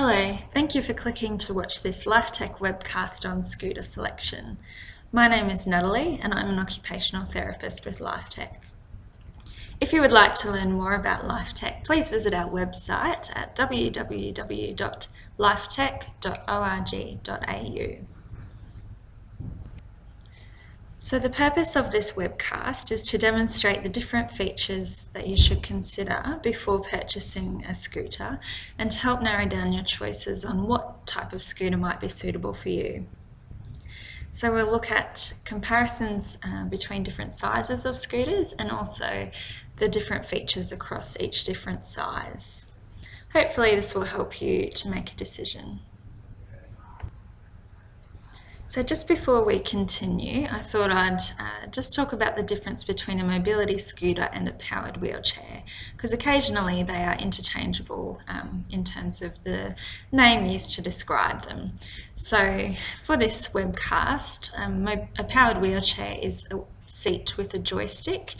Hello, thank you for clicking to watch this LifeTech webcast on scooter selection. My name is Natalie and I'm an occupational therapist with LifeTech. If you would like to learn more about LifeTech, please visit our website at www.lifetech.org.au. So the purpose of this webcast is to demonstrate the different features that you should consider before purchasing a scooter and to help narrow down your choices on what type of scooter might be suitable for you. So we'll look at comparisons between different sizes of scooters and also the different features across each different size. Hopefully this will help you to make a decision. So just before we continue, I thought I'd just talk about the difference between a mobility scooter and a powered wheelchair, because occasionally they are interchangeable in terms of the name used to describe them. So for this webcast, a powered wheelchair is a seat with a joystick,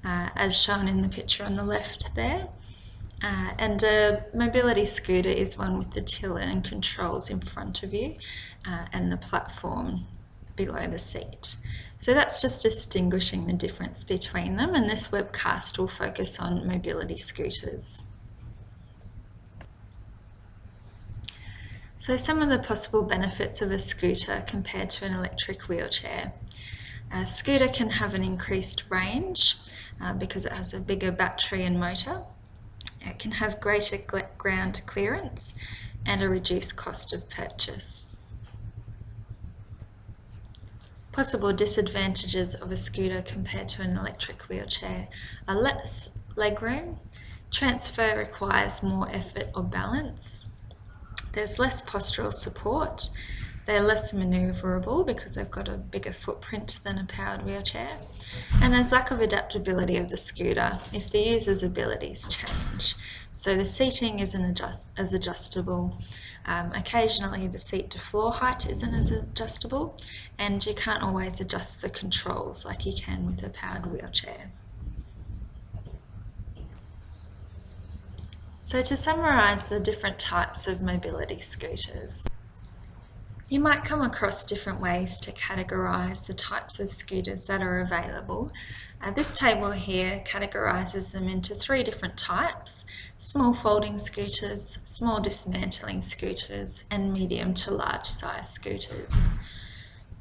as shown in the picture on the left there. And a mobility scooter is one with the tiller and controls in front of you and the platform below the seat. So that's just distinguishing the difference between them, and this webcast will focus on mobility scooters. So some of the possible benefits of a scooter compared to an electric wheelchair. A scooter can have an increased range because it has a bigger battery and motor. It can have greater ground clearance and a reduced cost of purchase. Possible disadvantages of a scooter compared to an electric wheelchair are less legroom, transfer requires more effort or balance, there's less postural support, they're less manoeuvrable because they've got a bigger footprint than a powered wheelchair, and there's lack of adaptability of the scooter if the user's abilities change. So the seating isn't as adjustable. Occasionally the seat to floor height isn't as adjustable, and you can't always adjust the controls like you can with a powered wheelchair. So to summarise the different types of mobility scooters, you might come across different ways to categorise the types of scooters that are available. This table here categorises them into three different types: small folding scooters, small dismantling scooters, and medium to large size scooters.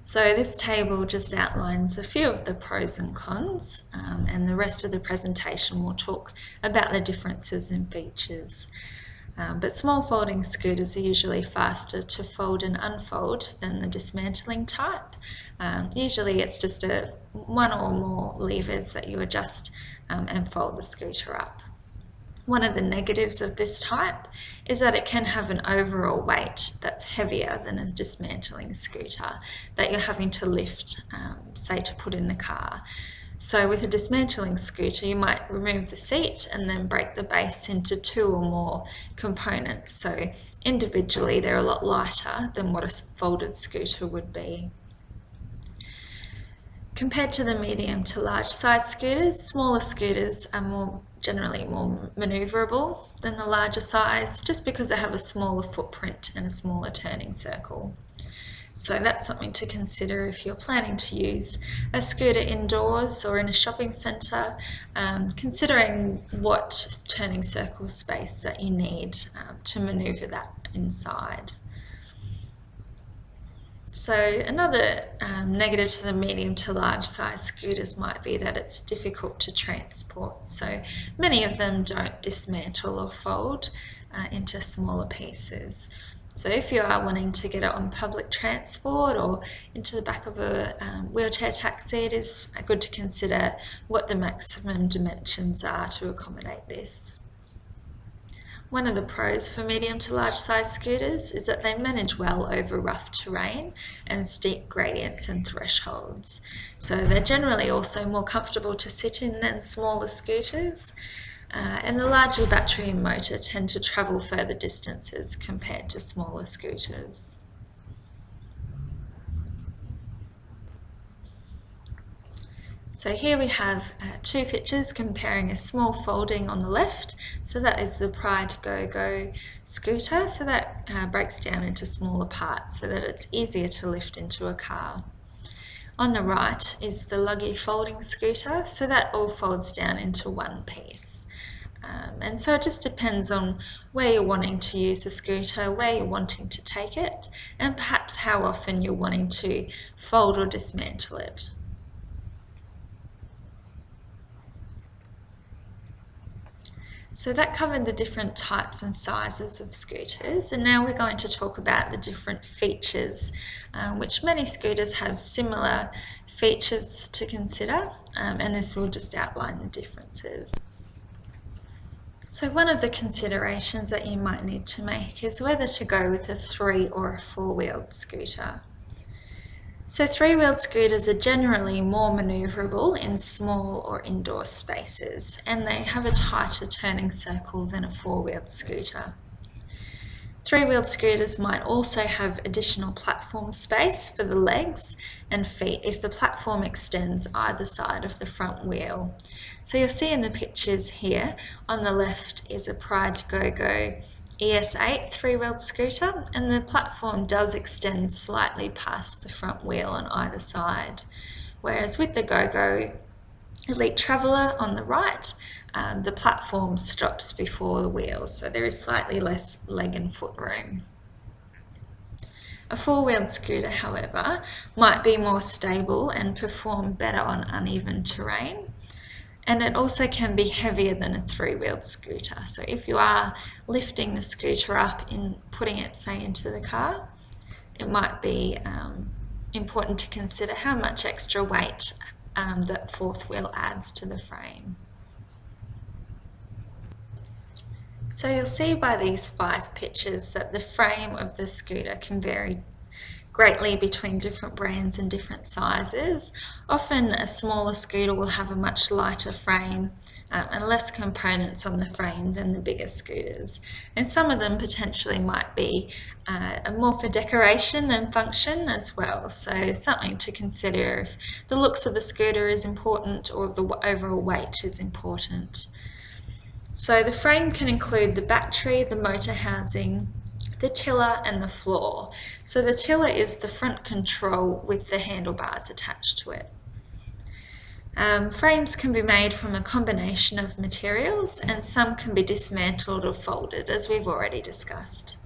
So this table just outlines a few of the pros and cons, and the rest of the presentation will talk about the differences in features. But small folding scooters are usually faster to fold and unfold than the dismantling type. Usually it's just one or more levers that you adjust and fold the scooter up. One of the negatives of this type is that it can have an overall weight that's heavier than a dismantling scooter that you're having to lift, say to put in the car. So with a dismantling scooter, you might remove the seat and then break the base into two or more components. So individually, they're a lot lighter than what a folded scooter would be. Compared to the medium to large size scooters, smaller scooters are generally more manoeuvrable than the larger size, just because they have a smaller footprint and a smaller turning circle. So that's something to consider if you're planning to use a scooter indoors or in a shopping centre, considering what turning circle space that you need to manoeuvre that inside. So another negative to the medium to large size scooters might be that it's difficult to transport. So many of them don't dismantle or fold into smaller pieces. So if you are wanting to get it on public transport or into the back of a wheelchair taxi, it is good to consider what the maximum dimensions are to accommodate this. One of the pros for medium to large size scooters is that they manage well over rough terrain and steep gradients and thresholds. So they're generally also more comfortable to sit in than smaller scooters. And the larger battery and motor tend to travel further distances compared to smaller scooters. So here we have two pictures comparing a small folding on the left, so that is the Pride Go-Go scooter, so that breaks down into smaller parts so that it's easier to lift into a car. On the right is the Luggy folding scooter, so that all folds down into one piece. And so it just depends on where you're wanting to use the scooter, where you're wanting to take it, and perhaps how often you're wanting to fold or dismantle it. So that covered the different types and sizes of scooters, and now we're going to talk about the different features, which many scooters have similar features to consider, and this will just outline the differences. So one of the considerations that you might need to make is whether to go with a 3- or a 4-wheeled scooter. So 3-wheeled scooters are generally more manoeuvrable in small or indoor spaces, and they have a tighter turning circle than a 4-wheeled scooter. 3-wheeled scooters might also have additional platform space for the legs and feet if the platform extends either side of the front wheel. So you'll see in the pictures here, on the left is a Pride Go-Go ES8 3-wheeled scooter, and the platform does extend slightly past the front wheel on either side. Whereas with the Go-Go Elite Traveller on the right, the platform stops before the wheels, so there is slightly less leg and foot room. A 4-wheeled scooter, however, might be more stable and perform better on uneven terrain. And it also can be heavier than a 3-wheeled scooter. So if you are lifting the scooter up and putting it, say, into the car, it might be important to consider how much extra weight that 4th wheel adds to the frame. So you'll see by these 5 pictures that the frame of the scooter can vary greatly between different brands and different sizes. Often a smaller scooter will have a much lighter frame and less components on the frame than the bigger scooters. And some of them potentially might be more for decoration than function as well. So something to consider if the looks of the scooter is important or the overall weight is important. So the frame can include the battery, the motor housing, the tiller and the floor. So the tiller is the front control with the handlebars attached to it. Frames can be made from a combination of materials, and some can be dismantled or folded, as we've already discussed.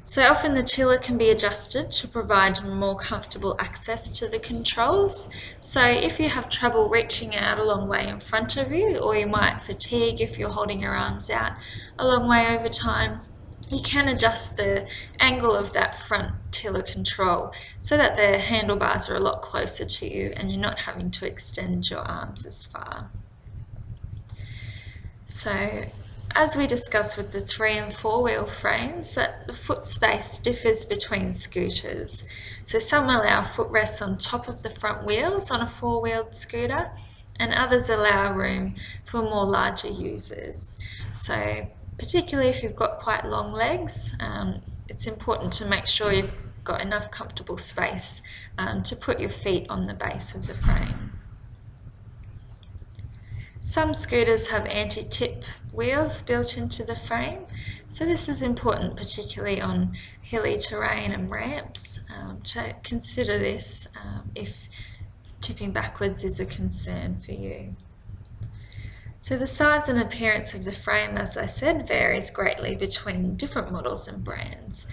So often the tiller can be adjusted to provide more comfortable access to the controls. So if you have trouble reaching out a long way in front of you, or you might fatigue if you're holding your arms out a long way over time, you can adjust the angle of that front tiller control so that the handlebars are a lot closer to you and you're not having to extend your arms as far. So as we discussed with the 3- and 4-wheel frames, that the foot space differs between scooters. So some allow footrests on top of the front wheels on a 4-wheeled scooter, and others allow room for more larger users. So particularly if you've got quite long legs, it's important to make sure you've got enough comfortable space to put your feet on the base of the frame. Some scooters have anti-tip wheels built into the frame, so this is important particularly on hilly terrain and ramps to consider this if tipping backwards is a concern for you. So the size and appearance of the frame, as I said, varies greatly between different models and brands.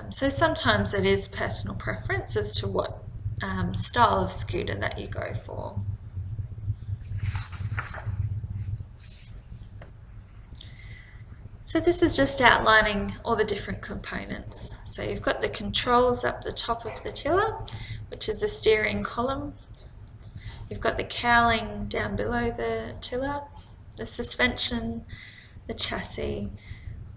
So sometimes it is personal preference as to what style of scooter that you go for. So this is just outlining all the different components. So you've got the controls up the top of the tiller, which is the steering column. You've got the cowling down below the tiller, the suspension, the chassis.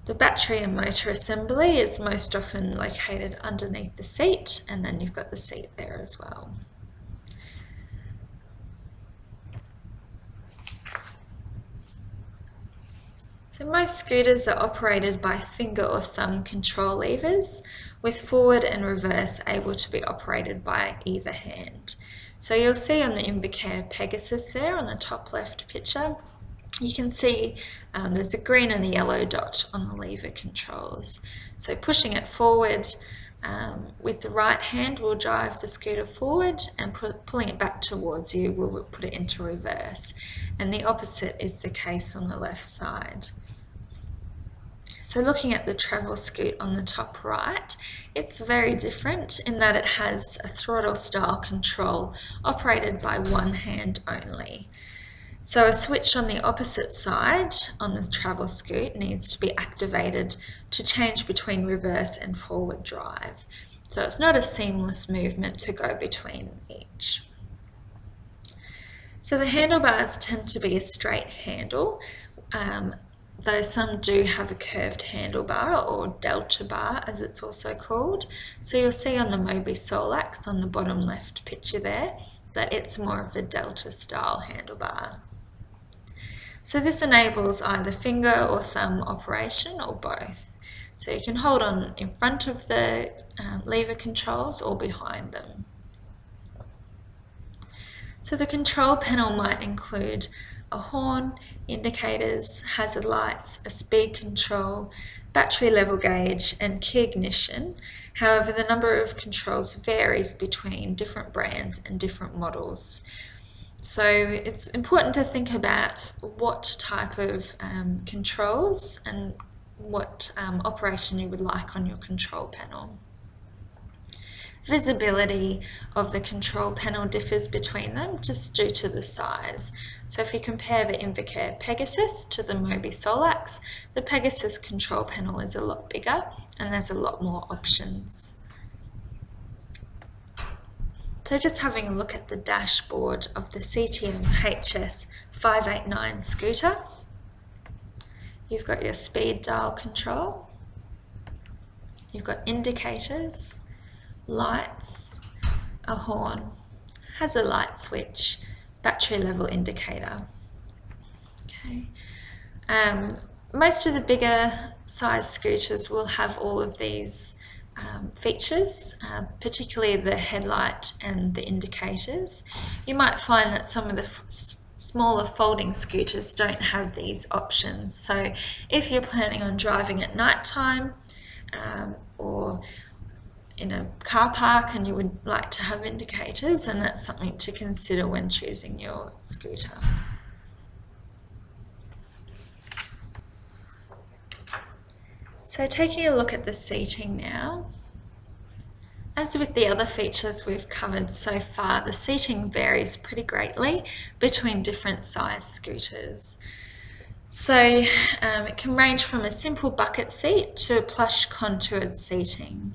The battery and motor assembly is most often located underneath the seat, and then you've got the seat there as well. So most scooters are operated by finger or thumb control levers, with forward and reverse able to be operated by either hand. So you'll see on the Invacare Pegasus there on the top left picture, you can see there's a green and a yellow dot on the lever controls. So pushing it forward with the right hand will drive the scooter forward, and pulling it back towards you will put it into reverse. And the opposite is the case on the left side. So looking at the Travel Scoot on the top right, it's very different in that it has a throttle style control operated by one hand only. So a switch on the opposite side on the Travel Scoot needs to be activated to change between reverse and forward drive. So it's not a seamless movement to go between each. So the handlebars tend to be a straight handle, though some do have a curved handlebar, or delta bar as it's also called. So you'll see on the Mobi Solax on the bottom left picture there that it's more of a delta style handlebar. So this enables either finger or thumb operation or both. So you can hold on in front of the lever controls or behind them. So the control panel might include a horn, indicators, hazard lights, a speed control, battery level gauge and key ignition. However, the number of controls varies between different brands and different models. So it's important to think about what type of controls and what operation you would like on your control panel. Visibility of the control panel differs between them just due to the size. So if you compare the Invacare Pegasus to the Mobi Solax, the Pegasus control panel is a lot bigger and there's a lot more options. So just having a look at the dashboard of the CTM HS 589 scooter, you've got your speed dial control, you've got indicators, lights, a horn, hazard light switch, battery level indicator. Okay. Most of the bigger size scooters will have all of these features, particularly the headlight and the indicators. You might find that some of the smaller folding scooters don't have these options. So if you're planning on driving at night time or in a car park and you would like to have indicators, then that's something to consider when choosing your scooter. So taking a look at the seating now. As with the other features we've covered so far, the seating varies pretty greatly between different size scooters. So it can range from a simple bucket seat to plush contoured seating.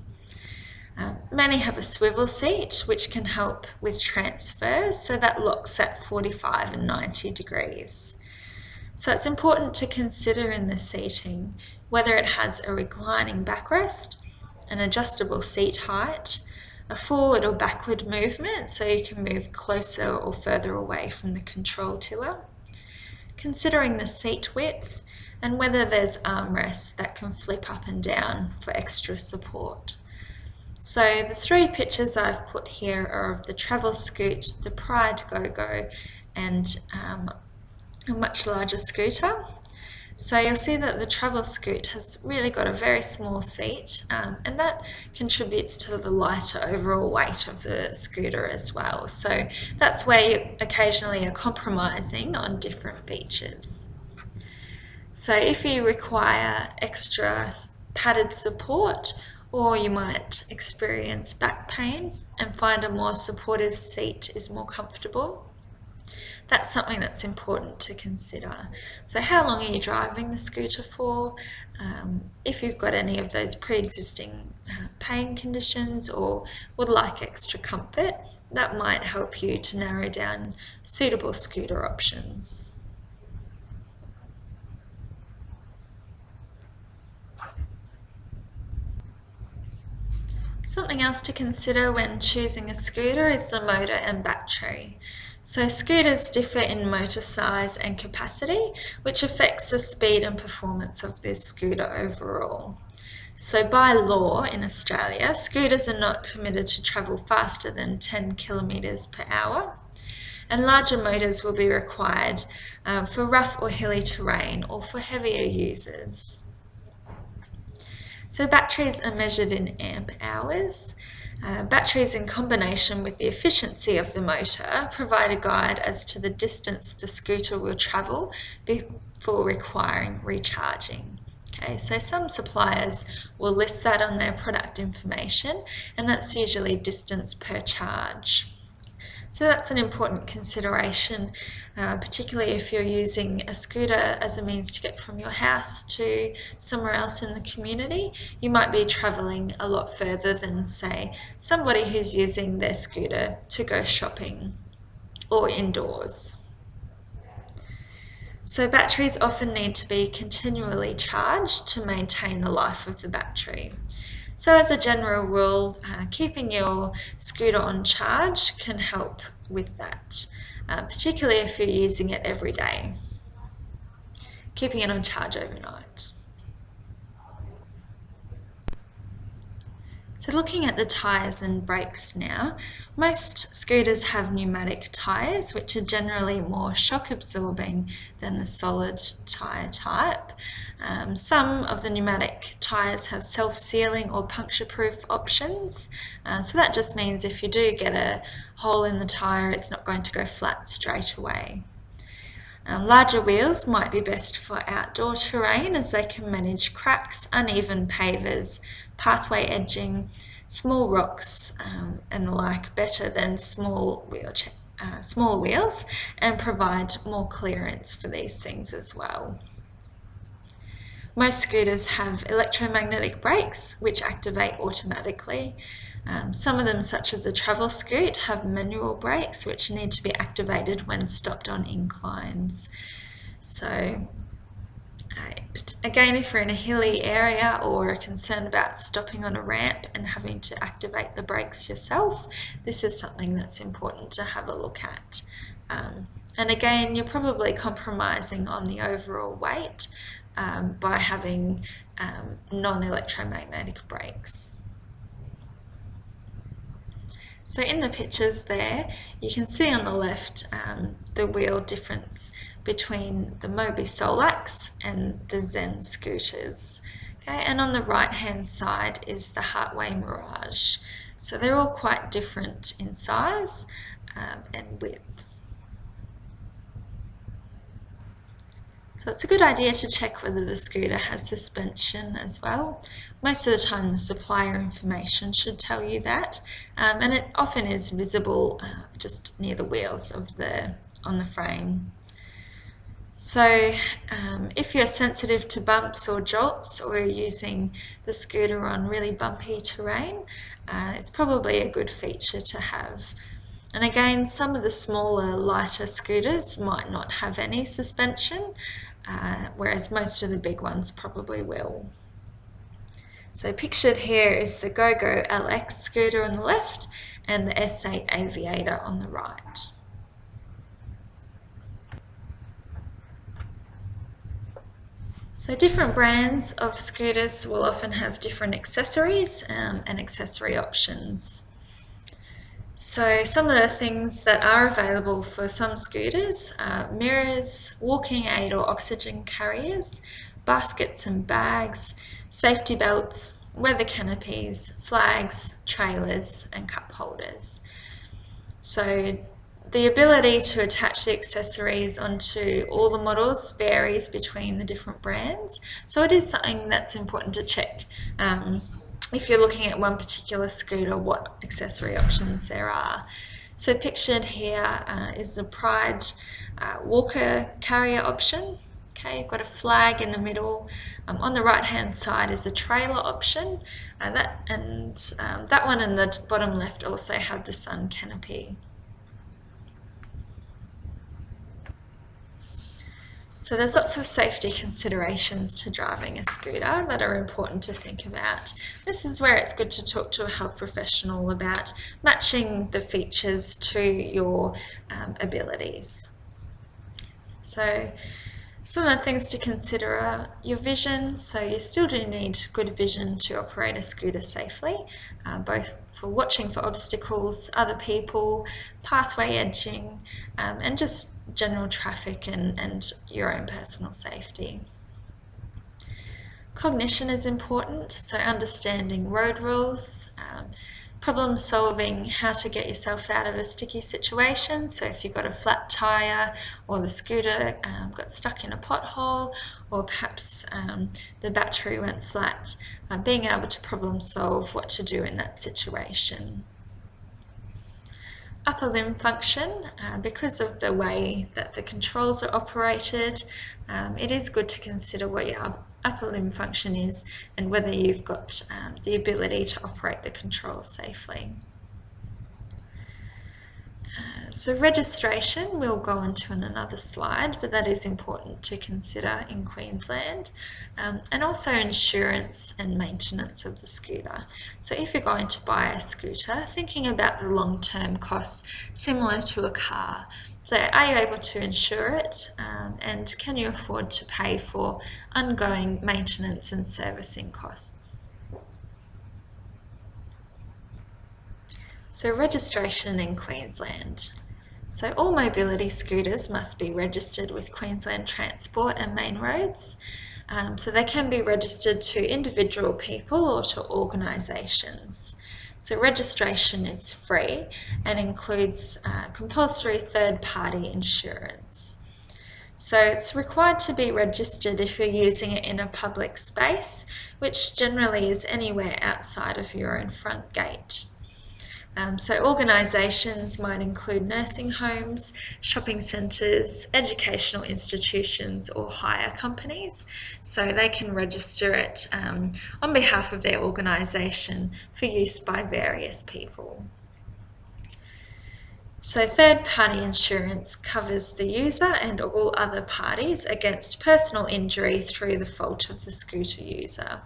Many have a swivel seat which can help with transfer, so that locks at 45 and 90 degrees. So it's important to consider in the seating whether it has a reclining backrest, an adjustable seat height, a forward or backward movement so you can move closer or further away from the control tiller, considering the seat width and whether there's armrests that can flip up and down for extra support. So the three pictures I've put here are of the Travel Scoot, the Pride GoGo and a much larger scooter. So you'll see that the Travel Scoot has really got a very small seat and that contributes to the lighter overall weight of the scooter as well. So that's where you occasionally are compromising on different features. So if you require extra padded support, or you might experience back pain and find a more supportive seat is more comfortable, that's something that's important to consider. So how long are you driving the scooter for? If you've got any of those pre-existing pain conditions or would like extra comfort, that might help you to narrow down suitable scooter options. Something else to consider when choosing a scooter is the motor and battery. So scooters differ in motor size and capacity, which affects the speed and performance of this scooter overall. So by law in Australia, scooters are not permitted to travel faster than 10 kilometres per hour, and larger motors will be required for rough or hilly terrain or for heavier users. So batteries are measured in amp hours. Batteries in combination with the efficiency of the motor provide a guide as to the distance the scooter will travel before requiring recharging. Okay, so some suppliers will list that on their product information, and that's usually distance per charge. So that's an important consideration, particularly if you're using a scooter as a means to get from your house to somewhere else in the community. You might be travelling a lot further than, say, somebody who's using their scooter to go shopping or indoors. So batteries often need to be continually charged to maintain the life of the battery. So as a general rule, keeping your scooter on charge can help with that, particularly if you're using it every day. Keeping it on charge overnight. So looking at the tyres and brakes now, most scooters have pneumatic tyres, which are generally more shock absorbing than the solid tyre type. Some of the pneumatic tyres have self-sealing or puncture-proof options, so that just means if you do get a hole in the tyre, it's not going to go flat straight away. Larger wheels might be best for outdoor terrain as they can manage cracks, uneven pavers, pathway edging, small rocks and the like better than small wheels, and provide more clearance for these things as well. Most scooters have electromagnetic brakes which activate automatically. Some of them, such as the Travel Scoot, have manual brakes which need to be activated when stopped on inclines. So again, if you're in a hilly area or are concerned about stopping on a ramp and having to activate the brakes yourself, this is something that's important to have a look at. And again, you're probably compromising on the overall weight by having non-electromagnetic brakes. So in the pictures there, you can see on the left the wheel difference between the Mobi Solax and the Zen scooters. Okay, and on the right hand side is the Hartway Mirage. So they're all quite different in size and width. So it's a good idea to check whether the scooter has suspension as well. Most of the time the supplier information should tell you that, and it often is visible just near the wheels on the frame. So if you're sensitive to bumps or jolts, or you're using the scooter on really bumpy terrain, it's probably a good feature to have. And again, some of the smaller, lighter scooters might not have any suspension, whereas most of the big ones probably will. So pictured here is the GoGo LX scooter on the left and the S8 Aviator on the right. So different brands of scooters will often have different accessories and accessory options. So some of the things that are available for some scooters are mirrors, walking aid or oxygen carriers, baskets and bags, safety belts, weather canopies, flags, trailers and cup holders. So the ability to attach the accessories onto all the models varies between the different brands, so it is something that's important to check if you're looking at one particular scooter what accessory options there are. So pictured here is the Pride walker carrier option. Okay, you've got a flag in the middle. On the right hand side is a trailer option, that one in the bottom left also have the sun canopy. So there's lots of safety considerations to driving a scooter that are important to think about. This is where it's good to talk to a health professional about matching the features to your abilities. So some of the things to consider are your vision. So you still do need good vision to operate a scooter safely, both for watching for obstacles, other people, pathway edging, and just general traffic and your own personal safety. Cognition is important, so understanding road rules, problem solving, how to get yourself out of a sticky situation. So if you've got a flat tyre or the scooter got stuck in a pothole, or perhaps the battery went flat, being able to problem solve what to do in that situation. Upper limb function, because of the way that the controls are operated, it is good to consider what your upper limb function is and whether you've got the ability to operate the controls safely. So registration we'll go into in another slide, but that is important to consider in Queensland, and also insurance and maintenance of the scooter. So if you're going to buy a scooter, thinking about the long-term costs similar to a car. So are you able to insure it, and can you afford to pay for ongoing maintenance and servicing costs? So registration in Queensland. So all mobility scooters must be registered with Queensland Transport and Main Roads. So they can be registered to individual people or to organisations. So registration is free and includes compulsory third-party insurance. So it's required to be registered if you're using it in a public space, which generally is anywhere outside of your own front gate. So organisations might include nursing homes, shopping centres, educational institutions or hire companies. So they can register it on behalf of their organisation for use by various people. So third-party insurance covers the user and all other parties against personal injury through the fault of the scooter user.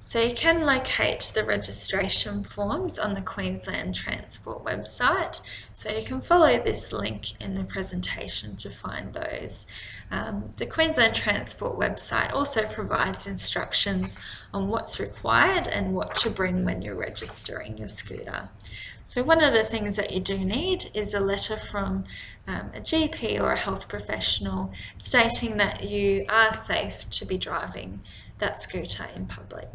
So you can locate the registration forms on the Queensland Transport website. So you can follow this link in the presentation to find those. The Queensland Transport website also provides instructions on what's required and what to bring when you're registering your scooter. So one of the things that you do need is a letter from a GP or a health professional stating that you are safe to be driving that scooter in public.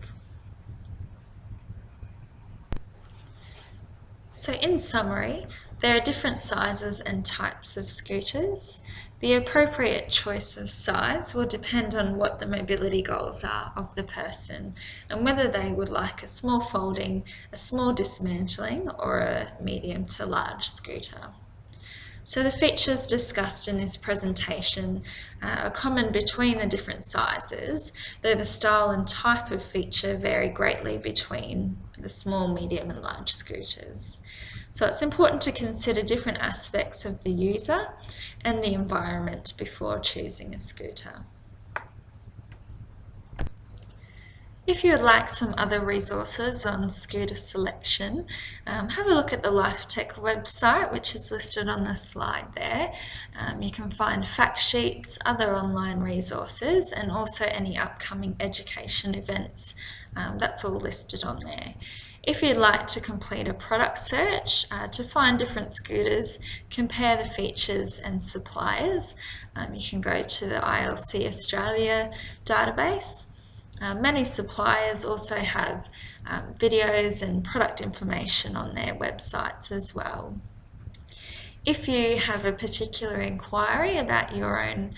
So in summary, there are different sizes and types of scooters. The appropriate choice of size will depend on what the mobility goals are of the person and whether they would like a small folding, a small dismantling, or a medium to large scooter. So the features discussed in this presentation are common between the different sizes, though the style and type of feature vary greatly between the small, medium and large scooters. So it's important to consider different aspects of the user and the environment before choosing a scooter. If you would like some other resources on scooter selection, have a look at the LifeTech website, which is listed on the slide there. You can find fact sheets, other online resources, and also any upcoming education events. That's all listed on there. If you'd like to complete a product search to find different scooters, compare the features and suppliers, you can go to the ILC Australia database. Many suppliers also have videos and product information on their websites as well. If you have a particular inquiry about your own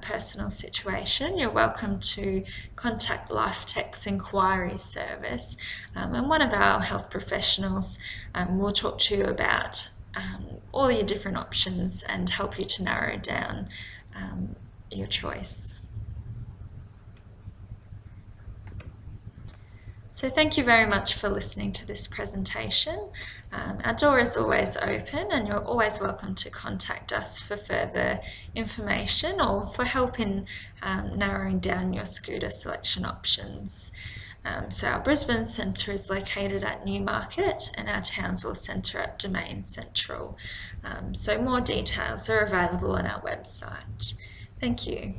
personal situation, you're welcome to contact LifeTech's inquiry service, and one of our health professionals will talk to you about all your different options and help you to narrow down your choice. So thank you very much for listening to this presentation. Our door is always open and you're always welcome to contact us for further information or for help in narrowing down your scooter selection options. So our Brisbane Centre is located at Newmarket and our Townsville Centre at Domain Central. So more details are available on our website. Thank you.